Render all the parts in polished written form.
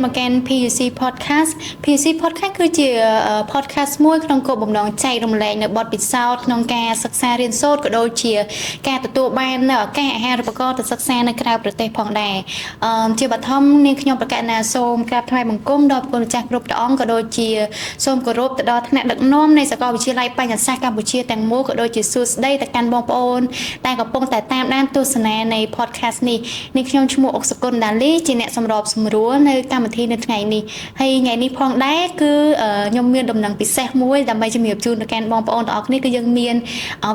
មកកាន់ PUC Podcast PUC Podcast គឺជា podcast មួយក្នុងគោលបំណងចែករំលែកនៅបទពិសោធន៍ក្នុងការសិក្សារៀនសូត្រក៏ដូចជាការទទួលបាននៅឱកាសអាហារូបករណ៍ទៅសិក្សានៅក្រៅប្រទេសផងដែរជាបឋមនាងខ្ញុំប្រកាសណាសូមក្រាបថ្វាយបង្គំដល់ព្រះគុណម្ចាស់គ្រប់ព្រះអង្គក៏ដូចជាសូមគោរពទៅដល់ថ្នាក់ដឹកនាំនៃសាកលវិទ្យាល័យបញ្ញាសាស្ត្រកម្ពុជាទាំងមូលក៏ដូចជាសួស្ដីទៅកាន់បងប្អូនដែលកំពុងតែតាមដានទស្សនានៃ podcast នេះនាងខ្ញុំឈ្មោះអុកសុគន្ធដាលីជាអ្នកសម្របសម្រួលនៅកម្មវិធីនៅថ្ងៃនេះហើយថ្ងៃនេះផងដែរគឺខ្ញុំមានដំណឹងពិសេសមួយដើម្បីជំរាបជូនទៅកាន់បងប្អូនទាំងអស់គ្នាគឺយើងមាន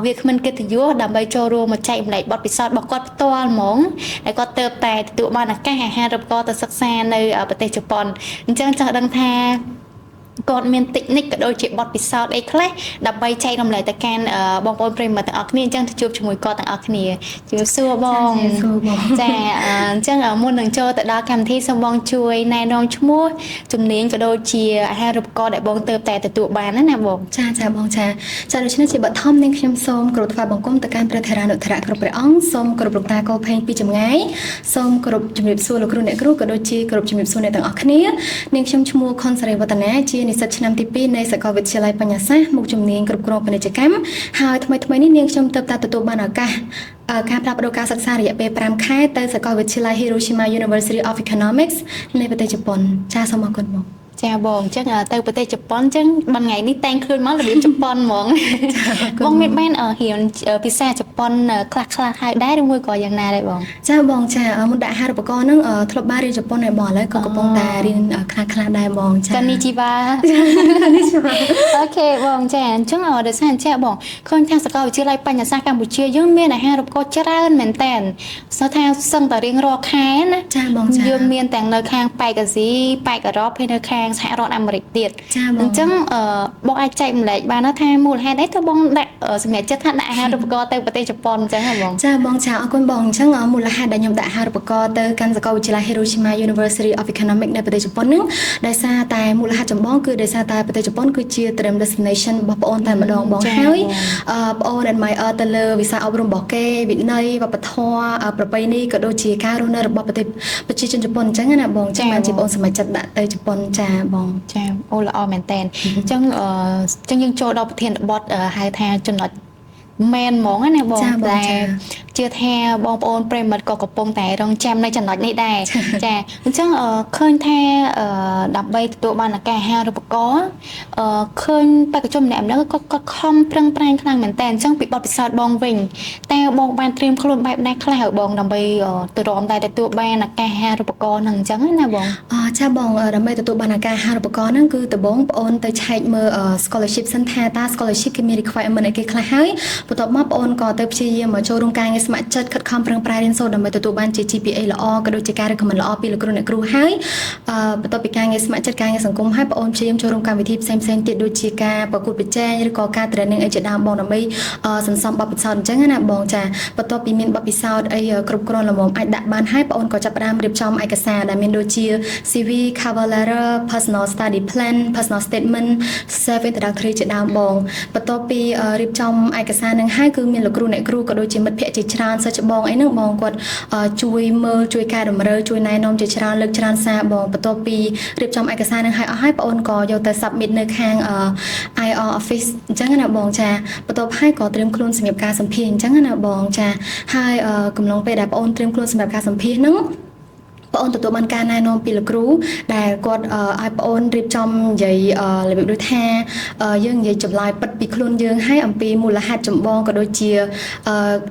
វាគ្មិនកិត្តិយសដើម្បីចូលរួមមកចែកម្លែកបទពិសោធន៍របស់គាត់ផ្ទាល់ហ្មងហើយគាត់ទៅតែទទួលបានឱកាសអាហារូបករណ៍ទៅសិក្សានៅប្រទេសជប៉ុនអញ្ចឹងចង់ដឹងថាគាត់មានតិចនិចក៏ដូចជាបទពិសោធន៍អីខ្លះដើម្បីចែករំលែកទៅកាន់បងប្អូនប្រិយមិត្តទាំងអស់គ្នាអញ្ចឹងទៅជួបជាមួយគាត់ទាំងអស់គ្នាជម្រាបសួរបងចាអញ្ចឹងមុននឹងចូលទៅដល់កម្មវិធីសូមបងជួយណែនាំឈ្មោះជំនាញក៏ដូចជាអាហារូបករណ៍ដែលបងទៅតែទទួលបានណាបងចាបងចាដូច្នេះជាបឋមនាងខ្ញុំសូមគោរពថ្វាយបង្គំទៅកាន់ព្រះថេរានុថេរៈគ្រប់ព្រះអង្គសូមគោរពលោកតាកោភេងពីចម្ងាយសូមគោរពជំរាបសួរលោកគ្រូអ្នកគ្រូក៏ដូចជាគោរពជំរាបសួរអ្នកទាំងអស់គ្នានាងខ្ញុំឈ្មោះខុនសារីវឌ្ឍនាជានិស្សិតឆ្នាំទី2នៃសាកលវិទ្យាល័យបញ្ញាសាស្ត្រមុខជំនាញគ្រប់គ្រងពាណិជ្ជកម្មហើយថ្មីនេះនាងខ្ញុំទើបតែទទួលបានឱកាសការផ្លាស់ប្ដូរការសិក្សារយៈពេល5ខែទៅសាកលវិទ្យាល័យ Hiroshima University of Economics នៃប្រទេសជប៉ុនចាសូមអរគុណបងចាបងអញ្ចឹងទៅប្រទេសជប៉ុនអញ្ចឹងបងថ្ងៃនេះតែងឃើញមករបៀបជប៉ុនហ្មងបងមានបានរៀនភាសាជប៉ុនខ្លះហើយដែរឬមួយក៏យ៉ាងណាដែរបងចាបងចាមុនដាក់អាហារូបករណ៍ហ្នឹងធ្លាប់បានរៀនជប៉ុនហើយបងឥឡូវក៏កំពុងតែរៀនខ្លះដែរបងចានេះជីវ៉ាអូខេបងចាអញ្ចឹងដោយសារអញ្ចឹងបងឃើញថាសាកលវិទ្យាល័យបញ្ញាសាស្ត្រកម្ពុជាយើងមានអាហារូបករណ៍ច្រើនមែនតើស្ថានសឹងតែរៀងរាល់ខែណាចាបងចាយើងមានទាំងនៅខាងប៉ែកអាស៊ីប៉ែកអឺរ៉ុបហើយនៅខាងសហរដ្ឋអាមេរិកទៀតអញ្ចឹងបងអាចចែកម្លែកបានថាមូលហេតុអីទៅបងដាក់សម្រាប់ចិត្តថាដាក់អាហារូបករណ៍ទៅប្រទេសជប៉ុនអញ្ចឹងហ៎បងចាបងចាអរគុណបងអញ្ចឹងមូលហេតុដែលខ្ញុំដាក់អាហារូបករណ៍ទៅកាន់សាកលវិទ្យាល័យ Hiroshima University of Economics នៅប្រទេសជប៉ុនហ្នឹងដោយសារតែមូលហេតុចម្បងគឺដោយសារតែប្រទេសជប៉ុនគឺជា dream destination របស់បងអូនតែម្ដងបងហើយបងអូន admire ទៅលើវិស័យអប់រំរបស់គេវិន័យវប្បធម៌ប្រពៃណីក៏ដូចជាការរស់នៅរបស់ប្រជាជនជប៉ុនអញ្ចឹងណាបងចា៎បានជាបងសម្រេចចិត្តដាក់ទៅជប៉ុនចាបងចាអូល្អមែនតើអញ្ចឹងយើងចូលដល់ប្រធានបទហៅថាចំណុចមែនហ្មងណាបងតែជឿថាបងប្អូនប្រិមិត្តក៏កំពុងតែរងចាំនៅចំណុចនេះដែរចាអញ្ចឹងឃើញថាដើម្បីទទួលបានឱកាសអាហារូបករណ៍ឃើញបេក្ខជនម្នាក់ៗក៏ខំប្រឹងប្រែងខ្លាំងមែនតើអញ្ចឹងពីបទពិសោធន៍បងវិញតែបងបានត្រៀមខ្លួនបែបណាខ្លះឲ្យបងដើម្បីទៅរំតែទទួលបានឱកាសអាហារូបករណ៍ហ្នឹងអញ្ចឹងណាបងចាបងដើម្បីទទួលបានឱកាសអាហារូបករណ៍ហ្នឹងគឺដំបូងបងអូនទៅឆែកមើល scholarship សិនថាតើ scholarship គេមាន requirement អីគេខ្លះហើយបន្ទាប់មកបងអូនក៏ទៅព្យាយាមមកចូលរួមការងារស្ម័គ្រចិត្តខិតខំប្រឹងប្រែងរៀនសូត្រដើម្បីទទួលបានជា GPA ល្អក៏ដូចជាការ recommend ល្អពីលោកគ្រូអ្នកគ្រូហើយបន្ទាប់ពីការងារស្ម័គ្រចិត្តការងារសង្គមហើយបងអូនព្យាយាមចូលរួមកម្មវិធីផ្សេងទៀតដូចជាការប្រកួតប្រជែងឬក៏ការ training អីជាដើមបងដើម្បីសន្សំបទពិសោធន៍អញ្ចឹងណាបងចាបន្ទាប់ពីមានបទពិសោធន៍អីគ្រប់គ្រាន់ល្មមអាចដាក់បានហើយបងអូនក៏ចាប់ផ្ដើមរៀបចំឯកសារដែលមានដូចជា CV cover letter personal study plan personal statement self introductory ជាដើមបងបន្ទាប់ពីរៀបចំឯកសារនឹងហើយគឺមានលោកគ្រូអ្នកគ្រូក៏ដូចជាមិត្តភ័ក្តិជាច្រើនសិស្សច្បងអីហ្នឹងបងគាត់ជួយមើលជួយកែតម្រូវជួយណែនាំជាច្រើនលើកច្រើនសារបងបន្ទាប់ពីរៀបចំឯកសារនឹងហើយអស់ហើយបងអូនក៏យកទៅ submit នៅខាង IR office អញ្ចឹងណាបងចាបន្ទាប់ហើយក៏ត្រៀមខ្លួនសម្រាប់ការសម្ភាសន៍អញ្ចឹងណាបងចាហើយកំឡុងពេលដែលបងអូនត្រៀមខ្លួនសម្រាប់ការសម្ភាសន៍ហ្នឹងបងអូនទទួលបានការណែនាំពីលោកគ្រូដែលគាត់ឲ្យបងអូនរៀបចំនិយាយរបៀបដូចថាយើងនិយាយចម្លើយពិតពីខ្លួនយើងហើយអំពីមូលហេតុចម្បងក៏ដូចជា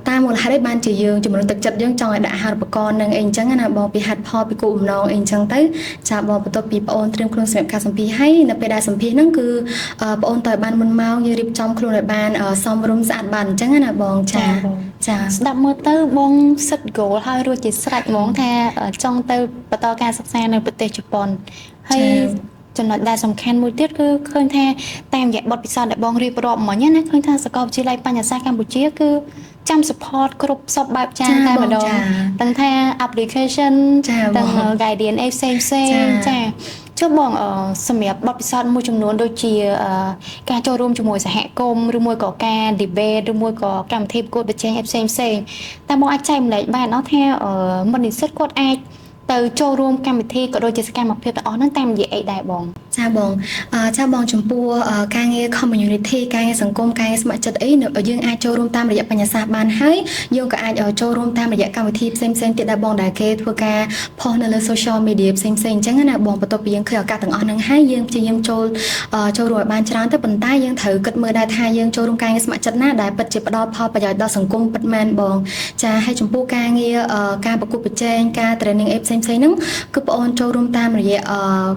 តាមមូលហេតុអីបានជាយើងជំរុញទឹកចិត្តយើងចង់ឲ្យដាក់អាហារូបករណ៍នឹងអីអញ្ចឹងណាបងពីហេតុផលពីគោលបំណងអីអញ្ចឹងទៅចាបងបន្ទាប់ពីបងអូនត្រៀមខ្លួនសម្រាប់ការសម្ភាសន៍ហើយនៅពេលដែលសម្ភាសន៍ហ្នឹងគឺបងអូនទៅឲ្យបានមុនម៉ោងយើងរៀបចំខ្លួនឲ្យបានសមរម្យស្អាតបានអញ្ចឹងណាបងចាស្ដាប់មើលទៅបងសិត goal ហើយរួចជាស្រេចហ្មងថាចង់ទៅបន្តការសិក្សានៅប្រទេសជប៉ុនហើយចំណុចដែលសំខាន់មួយទៀតគឺឃើញថាតាមរយៈបទពិសោធន៍ដែលបងរៀបរាប់មិញណាឃើញថាសាកលវិទ្យាល័យបញ្ញាសាស្ត្រកម្ពុជាគឺចាំ support គ្រប់សពបែបយ៉ាងតែម្ដងទាំងថា application ទាំង guardian ផ្សេងចាចុះបងសម្រាប់បទពិសោធន៍មួយចំនួនដូចជាការចូលរួមជាមួយសហគមន៍ឬមួយក៏ការ debate ឬមួយក៏កម្មវិធីប្រកួតប្រជែងផ្សេងតែបងអាចចែកម្លែកបានអត់ថាមិត្តនិស្សិតគាត់អាច ទៅចូលរួមកម្មវិធីក៏ដូចជាសកម្មភាពទាំងអស់ហ្នឹងតាមរយៈអីដែរបងចាបងចំពោះការងារ community ការងារសង្គមការងារស្ម័គ្រចិត្តអីយើងអាចចូលរួមតាមរយៈបញ្ញាសាស្ត្របានហើយយើងក៏អាចចូលរួមតាមរយៈកម្មវិធីផ្សេងៗទៀតដែរបងដែលគេធ្វើការផុសនៅលើ social media ផ្សេងៗអញ្ចឹងណាបងបន្ទាប់ពីយើងឃើញឱកាសទាំងអស់ហ្នឹងហើយយើងព្យាយាមចូលរួមឲ្យបានច្រើនទៅប៉ុន្តែយើងត្រូវគិតមើលដែរថាយើងចូលរួមការងារស្ម័គ្រចិត្តណាដែលពិតជាផ្ដល់ផលប្រយោជន៍ដល់សង្គមពិតមែនបងចាហើយចំពោះការងារការប្រកួតប្រជែងការ training អីផ្សេងៗហ្នឹងគឺបងអូនចូលរួមតាមរយៈ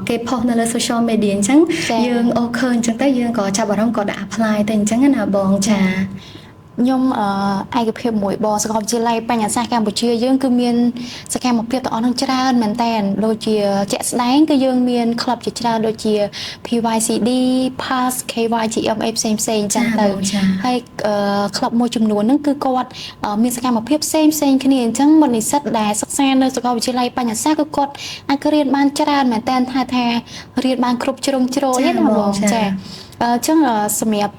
គេផុសនៅលើ social media អញ្ចឹងយើងអូឃើញអញ្ចឹងទៅយើងក៏ចាប់អារម្មណ៍ក៏ដាក់ apply ទៅអញ្ចឹងណាបងចាខ្ញុំឯកភាពមួយបងសាកលវិទ្យាល័យបញ្ញាសាស្ត្រកម្ពុជាយើងគឺមានសកម្មភាពទាំងអស់ហ្នឹងច្រើនមែនតើដូចជាជាក់ស្ដែងគឺយើងមានក្លឹបជាច្រើនដូចជា PYCD PAS KYGM អីផ្សេងៗអញ្ចឹងទៅហើយក្លឹបមួយចំនួនហ្នឹងគឺគាត់មានសកម្មភាពផ្សេងគ្នាអញ្ចឹងមុននិស្សិតដែលសិក្សានៅសាកលវិទ្យាល័យបញ្ញាសាស្ត្រគឺគាត់អាចរៀនបានច្រើនមែនតើថារៀនបានគ្រប់ជ្រុងជ្រោយណាបងចាចឹងសម្រាប់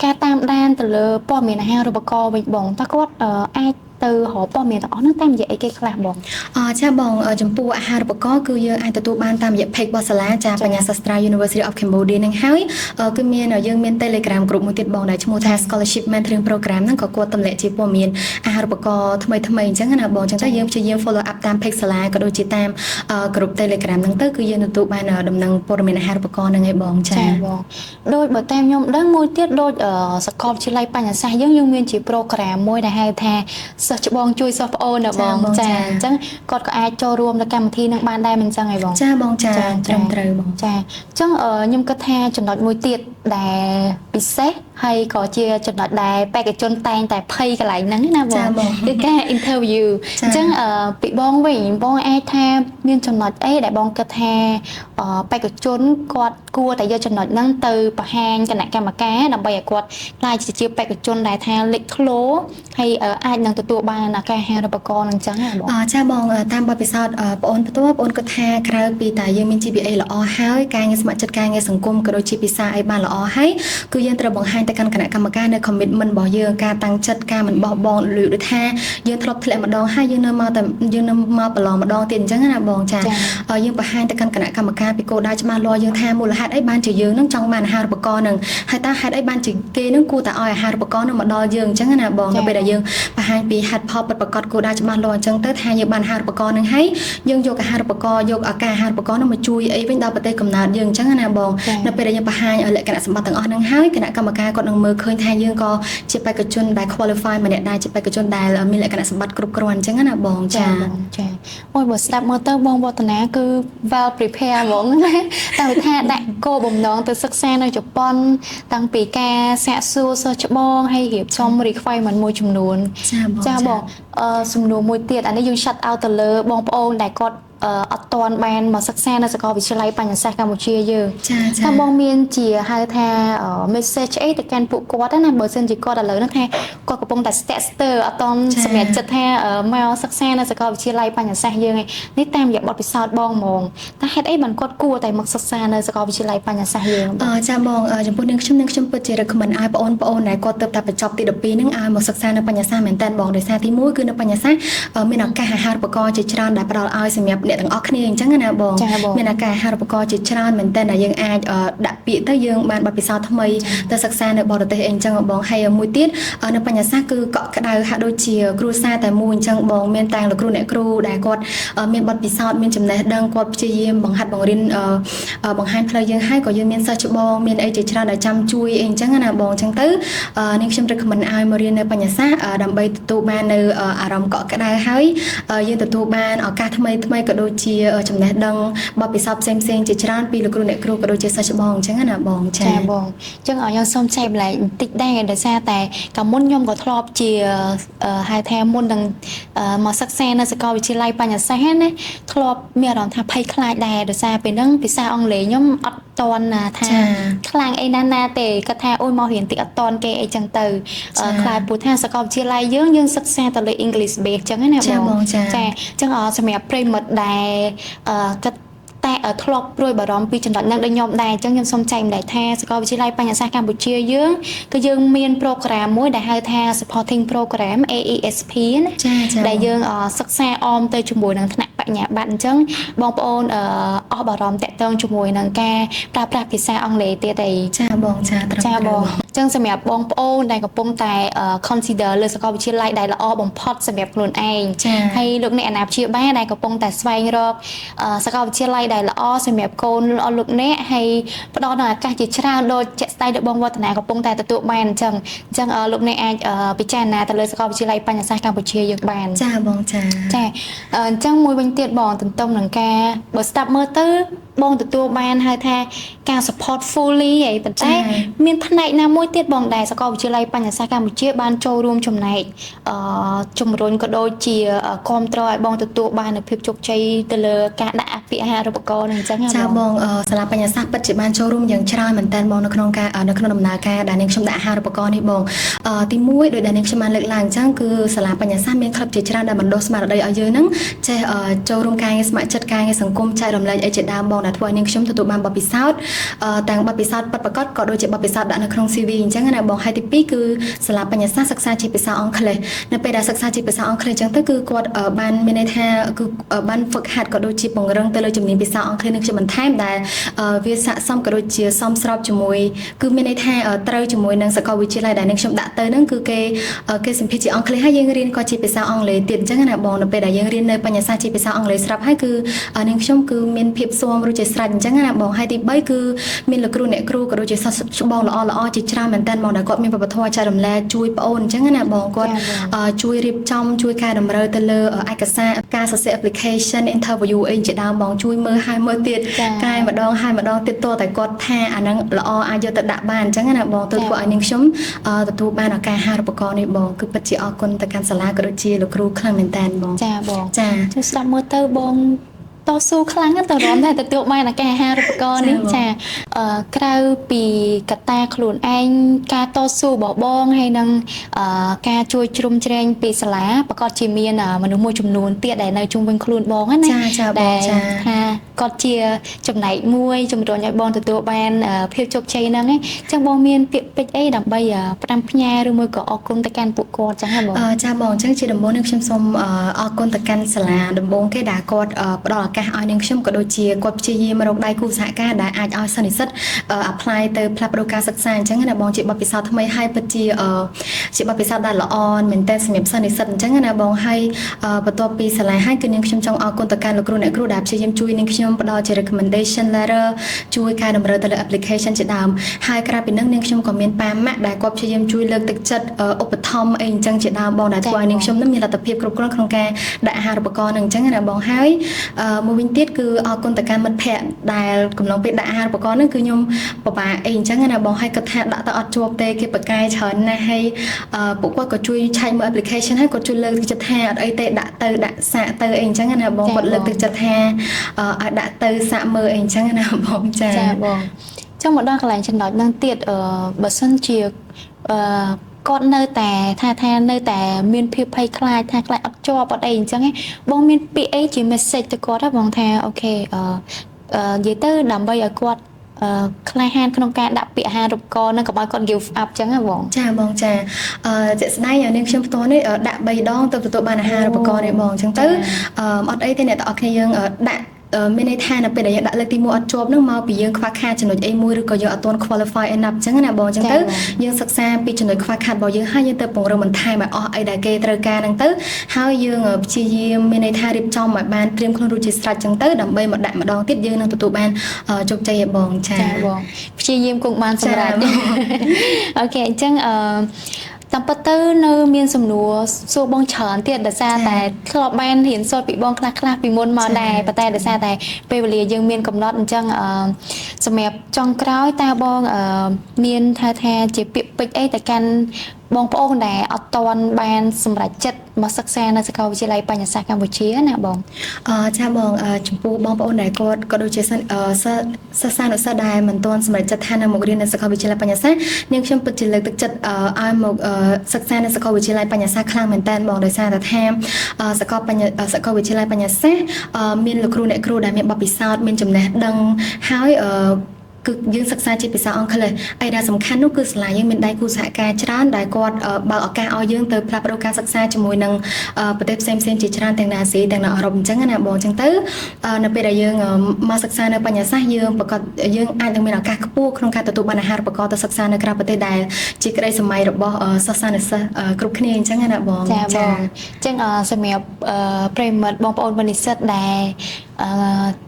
ការតាមដានទៅលើព័ត៌មានអាហារូបករណ៍វិញបងតើគាត់អាចទៅរកព័ត៌មានទាំងអស់ហ្នឹងតាមរយៈអីគេខ្លះបងចាបងចំពោះអាហារូបករណ៍គឺយើងអាចទទួលបានតាមរយៈ page របស់សាលាចាបញ្ញាសាស្ត្រា University of Cambodia ហ្នឹងហើយគឺយើងមាន Telegram group មួយទៀតបងដែលឈ្មោះថា Scholarship Mentoring Program ហ្នឹងក៏គាត់ទម្លាក់ជាព័ត៌មានអាហារូបករណ៍ថ្មីអញ្ចឹងណាបងអញ្ចឹងទៅយើងព្យាយាម follow up តាម page សាលាក៏ដូចជាតាម group Telegram ហ្នឹងទៅគឺយើងទទួលបានដំណឹងព័ត៌មានអាហារូបករណ៍ហ្នឹងឯងបងចាបងដូចបើតាមខ្ញុំដឹងមួយទៀតដូចសាកលវិទ្យាល័យបញ្ញាសាស្ត្រយើងមានជា program មួយដែលហៅថាសិស្សច្បងជួយសិស្សប្អូនណាបងចាអញ្ចឹងគាត់ក៏អាចចូលរួមនៅកម្មវិធីនឹងបានដែរមិនអញ្ចឹងហីបងចាបងចាត្រឹមត្រូវបងចាអញ្ចឹងខ្ញុំគិតថាចំណុចមួយទៀតដែលពិសេសហើយក៏ជាចំណុចដែលបេក្ខជនតែងតែភ័យកន្លែងហ្នឹងណាបងគឺការ interview អញ្ចឹងពីបងវិញបងអាចថាមានចំណុចអីដែលបងគិតថាបេក្ខជនគាត់គួរតែយកចំណុចហ្នឹងទៅបង្ហាញគណៈកម្មការដើម្បីឲ្យគាត់ខ្លាចជាបេក្ខជនដែលថាលេចធ្លោហើយអាចនឹងទទួលបានការអាហារូបករណ៍ហ្នឹងអញ្ចឹងណាបងចាបងតាមបទពិសោធន៍បងអូនផ្ទាល់បងអូនគិតថាក្រៅពីតែយើងមាន GPA ល្អហើយការងារស្ម័គ្រចិត្តការងារសង្គមក៏ដូចជាភាសាអីបានល្អហើយគឺយើងត្រូវបង្ហាញទៅកាន់គណៈកម្មការនៅ commitment របស់យើងការតាំងចិត្តការមិនបោះបង់ដូចថាយើងធ្លាប់ធ្លាក់ម្ដងហើយយើងនៅមកប្រឡងម្ដងទៀតអញ្ចឹងណាបងចាយើងបង្ហាញទៅកាន់គណៈកម្មការពីគោលដៅច្បាស់លាស់យើងថាមូលហេតុអីបានជាយើងនឹងចង់បានអាហារូបករណ៍នឹងហើយតើហេតុអីបានជាគេនឹងគួរតែឲ្យអាហារូបករណ៍នឹងមកដល់យើងអញ្ចឹងណាបងនៅពេលដែលយើងបង្ហាញពីហេតុផលពិតប្រាកដគោលដៅច្បាស់លាស់អញ្ចឹងទៅថាយើងបានអាហារូបករណ៍នឹងហើយយើងយកអាហារូបករណ៍យកឱកាសអាហារូបករណ៍នឹងមកជួយអីវិញដល់ប្រទេសកំណើតយើងអញ្ចឹងណាបងនៅពេលដែលយើងបង្ហាញលក្ខណៈសម្បត្តិទាំងអស់ហ្នឹងហើយគណៈកម្មការគាត់នឹងមើលឃើញថាយើងក៏ជាបេក្ខជនដែល qualify ម្នាក់ដែរជាបេក្ខជនដែលមានលក្ខណៈសម្បត្តិគ្រប់គ្រាន់អញ្ចឹងណាបងចាអូយបើស្ដាប់មើលទៅបងវឌ្ឍនាគឺ well prepare ហ្មងណាតែថាដាក់គោលបំណងទៅសិក្សានៅជប៉ុនតាំងពីការសាកសួរសិស្សច្បងហើយរៀបចំ requirement មួយចំនួនចាបងសំណួរមួយទៀតអានេះយើង shout out ទៅលើបងប្អូនដែលគាត់អត់ទាន់បានមកសិក្សានៅសាកលវិទ្យាល័យបញ្ញាសាស្ត្រកម្ពុជាយើងថាបងមានជាហៅថា message អីទៅកាន់ពួកគាត់ណាបើសិនជាគាត់ឥឡូវហ្នឹងថាគាត់កំពុងតែស្ទាក់ស្ទើរអត់ទាន់សម្រេចចិត្តថាមកសិក្សានៅសាកលវិទ្យាល័យបញ្ញាសាស្ត្រយើងនេះតាមរយៈបទពិសោធន៍បងហ្មងតែហេតុអីបានគាត់គួរតែមកសិក្សានៅសាកលវិទ្យាល័យបញ្ញាសាស្ត្រយើងចាបងចំពោះនាងខ្ញុំពិតជា recommend ឲ្យបងប្អូនដែលគាត់ទើបតែបញ្ចប់ទី12ហ្នឹងឲ្យមកសិក្សានៅបញ្ញាសាស្ត្រមែនតើបងដោយសារទី1គឺនៅបញ្ញាសាស្ត្រមានឱកាសអាហារូបករណ៍ជាច្រើនដែលផ្ដល់ឲ្យសម្រាប់អ្នកទាំងអស់គ្នាអញ្ចឹងណាបងមានឱកាសអាហារូបករណ៍ជាច្រើនមែនតើដែលយើងអាចដាក់ពាក្យទៅយើងបានបទពិសោធន៍ថ្មីទៅសិក្សានៅបរទេសអីអញ្ចឹងបងហើយមួយទៀតនៅបញ្ញាសាស្ត្រគឺកក់ក្ដៅហាក់ដូចជាគ្រួសារតែមួយអញ្ចឹងបងមានតាំងលោកគ្រូអ្នកគ្រូដែលគាត់មានបទពិសោធន៍មានចំណេះដឹងគាត់ព្យាយាមបង្ហាត់បង្រៀនបង្ហាញផ្លូវយើងហើយក៏យើងមានសិស្សច្បងមានអីជាច្រើនដែលចាំជួយអីអញ្ចឹងណាបងអញ្ចឹងទៅនាងខ្ញុំ recommend ឲ្យមករៀននៅបញ្ញាសាស្ត្រដើម្បីទទួលបាននៅអារម្មណ៍កក់ក្ដៅហើយយើងទទួលបានឱកាសថ្មីក៏ដូចជាចំណេះដឹងបទពិសោធន៍ផ្សេងជាច្រើនពីលោកគ្រូអ្នកគ្រូក៏ដូចជាសិស្សច្បងអញ្ចឹងណាបងចាបងអញ្ចឹងខ្ញុំសូមចែកម្លែកបន្តិចដែរដោយសារតែកាលមុនខ្ញុំក៏ធ្លាប់ជាហៅថាមុននឹងមកសិក្សានៅសាកលវិទ្យាល័យបញ្ញាសាស្ត្រណាធ្លាប់មានអារម្មណ៍ថាភ័យខ្លាចដែរដោយសារពេលហ្នឹងភាសាអង់គ្លេសខ្ញុំអត់តន់ថាខ្លាំងអីណាទេគាត់ថាអូយមករៀនតិចអត់តន់គេអីចឹងទៅខ្លាចព្រោះថាសាកលវិទ្យាល័យយើងសិក្សាទៅលើ English base ចឹងណាបងចាអញ្ចឹងសម្រាប់ប្រិមិត្តដែលគាត់តែធ្លាប់ព្រួយបារម្ភពីចំណុចហ្នឹងដូចខ្ញុំដែរអញ្ចឹងខ្ញុំសូមចែកម្លែកថាសាកលវិទ្យាល័យបញ្ញាសាស្ត្រកម្ពុជាយើងគឺយើងមាន program មួយដែលហៅថា supporting program AESP ណាដែលយើងសិក្សាអមទៅជាមួយនឹងថ្នាក់ប បញ្ញាបត្រអញ្ចឹងបងប្អូនអស់បារម្ភតាក់ទងជាមួយនឹងការប្រើប្រាស់ភាសាអង់គ្លេសទៀតអី ចាបងចាត្រឹម ចា ត្រូវ បងអញ្ចឹងសម្រាប់បងប្អូនដែលកំពុងតែ consider លើសាកលវិទ្យាល័យដែលល្អបំផុតសម្រាប់ខ្លួនឯង ចា ហើយលោកអ្នកអាណាព្យាបាលដែលកំពុងតែស្វែងរកសាកលវិទ្យាល័យដែលល្អសម្រាប់កូនរបស់លោកអ្នកហើយផ្ដល់នូវឱកាសជាច្រើនដូចជាក់ស្ដែងដែលបងវឌ្ឍនាកំពុងតែទទួលបានអញ្ចឹងលោកអ្នកអាចពិចារណាទៅលើសាកលវិទ្យាល័យបញ្ញសាស្ត្រកម្ពុជាយើងបាន ចាបងចា ចាអញ្ចឹងមួយវិញទៀតបងទន្ទឹមនឹងការបើស្ដាប់មើលទៅបងទទួលបានហៅថាការ support fully ហីប៉ុន្តែមានផ្នែកណាមួយទៀតបងដែលសាកលវិទ្យាល័យបញ្ញសាស្ត្រកម្ពុជាបានចូលរួមចំណែកជំរុញក៏ដូចជាគ្រប់គ្រងឲ្យបងទទួលបាននូវភាពជោគជ័យទៅលើការដាក់ពាក្យអាហារូបករណ៍នេះអញ្ចឹង ចាបងសាលាបញ្ញាសាស្ត្រពិតជាបានចូលរួមយ៉ាងច្រើនមែនតើបងនៅក្នុងដំណើរការដែលនាងខ្ញុំដាក់អាហារូបករណ៍នេះបងទី1ដោយដែលនាងខ្ញុំបានលើកឡើងអញ្ចឹងគឺសាលាបញ្ញាសាស្ត្រមានក្លឹបជាច្រើនដែលបណ្ដុះស្មារតីឲ្យយើងហ្នឹងចេះចូលរួមការងារស្ម័គ្រចិត្តការងារសង្គមចែករំលែកអីជាដើមបងដែលធ្វើឲ្យនាងខ្ញុំទទួលបានបទពិសោធន៍ទាំងបទពិសោធន៍ពិតប្រាកដក៏ដូចជាបទពិសោធន៍ដាក់នៅក្នុង CV អញ្ចឹងណាបងហើយទី2គឺសាលាបញ្ញាសាស្ត្រសិក្សាជាភាសាអង់គ្លេសនៅពេលដែលសិក្សាជាភាសាអង់គ្លេសអញ្ចឹងទៅគឺគាត់បានមានន័យថាគឺបានហ្វឹកហាត់ក៏ដូចជាពង្រឹងទៅលើជំនាញភាសាអង់គ្លេសនឹងខ្ញុំបន្ថែមដែលវាស័ក្តិសមក៏ដូចជាសមស្របជាមួយគឺមានន័យថាត្រូវជាមួយនឹងសាកលវិទ្យាល័យដែលនាងខ្ញុំដាក់ទៅហ្នឹងគឺគេសម្ភាសជាអង់គ្លេសហើយយើងរៀនក៏ជាភាសាអង់គ្លេសទៀតអញ្ចឹងណាបងនៅពេលដែលយើងរៀននៅបញ្ញាសាស្ត្រជាភាសាអង់គ្លេសស្រាប់ហើយគឺនាងខ្ញុំគឺមានភាពស៊ាំរួចជាស្រេចអញ្ចឹងណាបងហើយទី3គឺមានលោកគ្រូអ្នកគ្រូក៏ដូចជាសិស្សច្បងល្អជាច្រើនមែនតើបងដែលគាត់មានវប្បធម៌ចែករំលែកជួយប្អូនអញ្ចឹងណាបងគាត់ជួយរៀបចំជួយកែតម្រូវទៅលើឯកសារការសរសេរ application interview អីជាដើមបងជួយមើលហើយមើលទៀតកែម្ដងហើយម្ដងទៀតតតែគាត់ថាអាហ្នឹងល្អអាចយកទៅដាក់បានអញ្ចឹងណាបងទៅធ្វើឲ្យនាងខ្ញុំទទួលបានឱកាសអាហារូបករណ៍នេះបងគឺពិតជាអរគុណទៅកាន់សាលាក៏ដូចជាលោកគ្រូខ្លាំងមែនតើបងចាបងចាជួយស្ដាប់មើលទៅបងតស៊ូខ្លាំងណាស់តរំតែទទួលបានឱកាសអាហារូបករណ៍នេះចាក្រៅពីកត្តាខ្លួនឯងការតស៊ូរបស់បងហើយនឹងការជួយជ្រោមជ្រែងពីសាលាប្រកាសជាមានមនុស្សមួយចំនួនទៀតដែលនៅជុំវិញខ្លួនបងណាចាបងចាថាគាត់ជាចំណែកមួយជំរុញឲ្យបងទទួលបានភាពជោគជ័យហ្នឹងអញ្ចឹងបងមានពាក្យពេចន៍អីដើម្បីផ្ដាំផ្ញើឬមួយក៏អរគុណទៅកាន់ពួកគាត់ចឹងហ៎បងចាបងអញ្ចឹងជាដំបូងនេះខ្ញុំសូមអរគុណទៅកាន់សាលាដំបូងគេដែលគាត់ផ្ដល់ឱកាសឲ្យនាងខ្ញុំក៏ដូចជាគាត់ព្យាយាមរកដៃគូសហការដែលអាចឲ្យសិស្សនិស្សិត apply ទៅផ្លាស់ប្ដូរការសិក្សាអញ្ចឹងណាបងជាបទពិសោធន៍ថ្មីហើយពិតជាបទពិសោធន៍ដែលល្អមែនតើសម្រាប់សិស្សនិស្សិតអញ្ចឹងណាបងហើយបន្ទាប់ពីសាលាហើយគឺនាងខ្ញុំចង់អរគុណទៅកាន់លោកគ្រូអ្នកគ្រូដែលព្យាយាមជួយនាងខ្ញុំផ្ដល់ជា recommendation letter ជួយកែតម្រូវទៅលើ application ជាដើមហើយក្រៅពីនេះនាងខ្ញុំក៏មានប៉ាម៉ាក់ដែលគាត់ព្យាយាមជួយលើកទឹកចិត្តឧបត្ថម្ភអីអញ្ចឹងជាដើមបងដែលធ្វើឲ្យនាងខ្ញុំនឹងមានលទ្ធភាពគ្រប់គ្រាន់ក្នុងការដាក់អាហារូបករណ៍នឹងអញ្ចឹងណាបងហើយមួយវិញទៀតគឺអរគុណទៅកាន់មិត្តភ័ក្តិដែលកំឡុងពេលដាក់អាហារូបករណ៍នេះគឺខ្ញុំពិបាកអីអញ្ចឹងណាបងហើយគាត់ថាដាក់ទៅអត់ជាប់ទេគេបកកែច្រើនណាស់ហើយពួកគាត់ក៏ជួយឆែកមើល application ហើយគាត់ជួយលើកទឹកចិត្តថាអត់អីទេដាក់ទៅដាក់សាកទៅអីអញ្ចឹងណាបងគាត់លើកទឹកចិត្តថាឲ្យដាក់ទៅសាកមើលអីអញ្ចឹងណាបងចាបងចង់មកដល់កន្លែងចំណុចហ្នឹងទៀតបើសិនជាគាត់នៅតែថានៅតែមានភាពភ័យខ្លាចថាខ្លាចអត់ជាប់អត់អីអញ្ចឹងបងមានពាក្យអីជា message ទៅគាត់ហ្នឹងបងថាអូខេនិយាយទៅដើម្បីឲ្យគាត់ក្លាហានក្នុងការដាក់ពាក្យអាហារូបករណ៍នឹងកុំឲ្យគាត់ give up ចឹងណាបងចាបងចាជាក់ស្ដែងនាងខ្ញុំផ្ទាល់នេះដាក់3ដងទៅទទួលបានអាហារូបករណ៍នេះបងអញ្ចឹងទៅអត់អីទេអ្នកទាំងអស់គ្នាយើងដាក់មានន័យថានៅពេលដែលយើងដាក់លើកទី1អត់ជាប់នឹងមកពីយើងខ្វះខាតចំណុចអីមួយឬក៏យើងអត់ទាន់ qualify enough អញ្ចឹងណាបងអញ្ចឹងទៅយើងសិក្សាពីចំណុចខ្វះខាតរបស់យើងហើយយើងទៅពង្រឹងបន្ថែមឲ្យអស់អីដែលគេត្រូវការហ្នឹងទៅហើយយើងព្យាយាមមានន័យថារៀបចំឲ្យបានត្រៀមខ្លួនរួចជាស្រេចអញ្ចឹងទៅដើម្បីមកដាក់ម្ដងទៀតយើងនឹងទទួលបានជោគជ័យឲ្យបងចាបងព្យាយាមគង់បានសម្រាប់អូខេអញ្ចឹងតាមពិតទៅនៅមានសំណួរសួរបងច្រើនទៀតដោយសារតែធ្លាប់បានរៀនសូត្រពីបងខ្លះពីមុនមកដែរប៉ុន្តែដោយសារតែពេលវេលាយើងមានកំណត់អញ្ចឹងសម្រាប់ចុងក្រោយតើបងមានថាជាពាក្យពេចន៍អីទៅកាន់បងប្អូនដែលអត់ទាន់បានសម្រេចចិត្តមកសិក្សានៅសាកលវិទ្យាល័យបញ្ញសាស្ត្រកម្ពុជាណាបងចាបងចំពោះបងប្អូនដែលគាត់ក៏ដូចជាសិស្សានុសិស្សដែលមិនទាន់សម្រេចចិត្តថានៅមករៀននៅសាកលវិទ្យាល័យបញ្ញសាស្ត្រនាងខ្ញុំពិតជាលើកទឹកចិត្តឲ្យមកសិក្សានៅសាកលវិទ្យាល័យបញ្ញសាស្ត្រខ្លាំងមែនតើបងដោយសារតែថាសាកលវិទ្យាល័យបញ្ញសាស្ត្រមានលោកគ្រូអ្នកគ្រូដែលមានបទពិសោធន៍មានចំណេះដឹងហើយ គឺយើងសិក្សាជាភាសាអង់គ្លេសហើយដែលសំខាន់នោះគឺសាលាយើងមានដៃគូសហការច្រើនដែលគាត់បើកឱកាសឲ្យយើងទៅផ្លាស់ប្ដូរការសិក្សាជាមួយនឹងប្រទេសផ្សេងៗជាច្រើនទាំងនៅអាស៊ីទាំងនៅអឺរ៉ុបអញ្ចឹងណាបងអញ្ចឹងទៅនៅពេលដែលយើងមកសិក្សានៅបញ្ញាសាស្ត្រយើងប្រកាសយើងអាចនឹងមានឱកាសខ្ពស់ក្នុងការទទួលបានអាហារូបករណ៍ទៅសិក្សានៅក្រៅប្រទេសដែលជាក្តីសម័យរបស់សិស្សានុសិស្សគ្រប់គ្នាអញ្ចឹងណាបង ចាបងអញ្ចឹងសម្រាប់ប្រិយមិត្តបងប្អូននិស្សិតដែល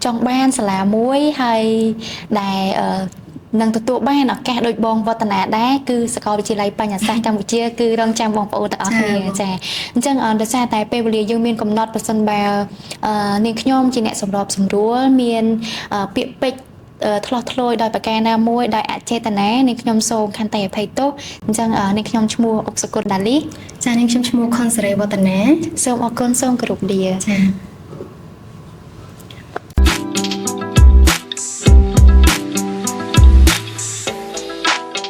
ចង់បានសាលាមួយហើយដែលនឹងទទួលបានឱកាសដូចបងវឌ្ឍនាដែរគឺសាកលវិទ្យាល័យបញ្ញាសាស្ត្រកម្ពុជាគឺរងចាំបងប្អូនទាំងអស់គ្នាចាអញ្ចឹងដោយសារតែពេលវេលាយើងមានកំណត់ប្រសិនបើនាងខ្ញុំជាអ្នកសម្របសម្រួលមានពាក្យពេចន៍ឆ្លោះឆ្លោយដោយប្រការណាមួយដោយអចេតនានាងខ្ញុំសូមខន្តីអភ័យទោសអញ្ចឹងនាងខ្ញុំឈ្មោះអុកសុគន្ធដាលី ចានាងខ្ញុំឈ្មោះខុនសេរីវឌ្ឍនា សូមអរគុណសូមគោរពលា ចា